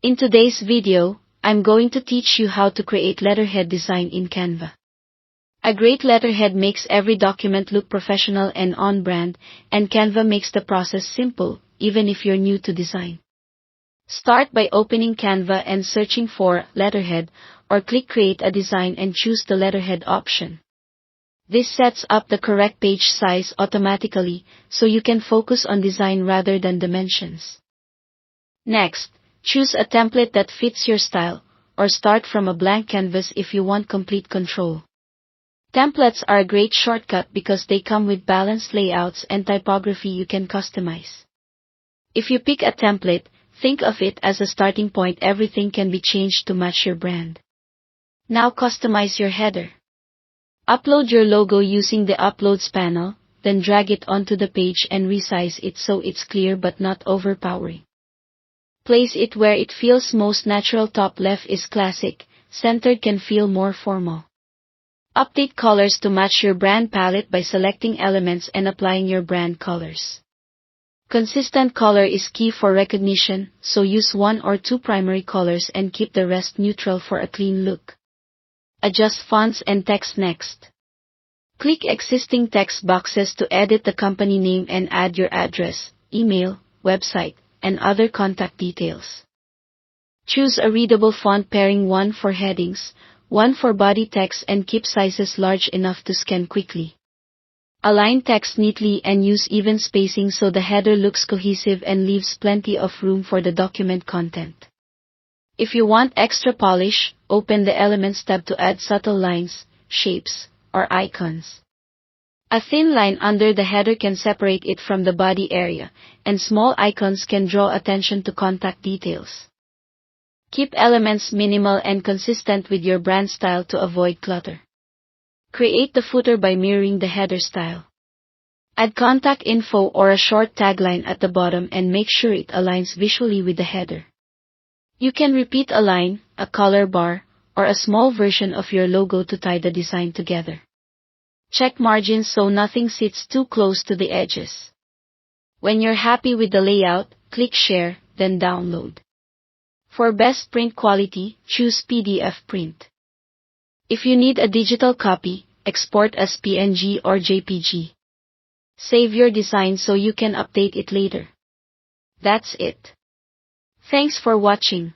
In today's video, I'm going to teach you how to create letterhead design in Canva. A great letterhead makes every document look professional and on brand, and Canva makes the process simple, even if you're new to design. Start by opening Canva and searching for letterhead, or click Create a Design and choose the letterhead option. This sets up the correct page size automatically, so you can focus on design rather than dimensions. Next, choose a template that fits your style, or start from a blank canvas if you want complete control. Templates are a great shortcut because they come with balanced layouts and typography you can customize. If you pick a template, think of it as a starting point. Everything can be changed to match your brand. Now customize your header. Upload your logo using the Uploads panel, then drag it onto the page and resize it so it's clear but not overpowering. Place it where it feels most natural. Top left is classic, centered can feel more formal. Update colors to match your brand palette by selecting elements and applying your brand colors. Consistent color is key for recognition, so use one or two primary colors and keep the rest neutral for a clean look. Adjust fonts and text next. Click existing text boxes to edit the company name and add your address, email, website, and other contact details. Choose a readable font pairing, one for headings, one for body text, and keep sizes large enough to scan quickly. Align text neatly and use even spacing so the header looks cohesive and leaves plenty of room for the document content. If you want extra polish, open the Elements tab to add subtle lines, shapes, or icons. A thin line under the header can separate it from the body area, and small icons can draw attention to contact details. Keep elements minimal and consistent with your brand style to avoid clutter. Create the footer by mirroring the header style. Add contact info or a short tagline at the bottom and make sure it aligns visually with the header. You can repeat a line, a color bar, or a small version of your logo to tie the design together. Check margins so nothing sits too close to the edges. When you're happy with the layout, click Share, then download. For best print quality, choose PDF print. If you need a digital copy, export as PNG or JPG. Save your design so you can update it later. That's it. Thanks for watching.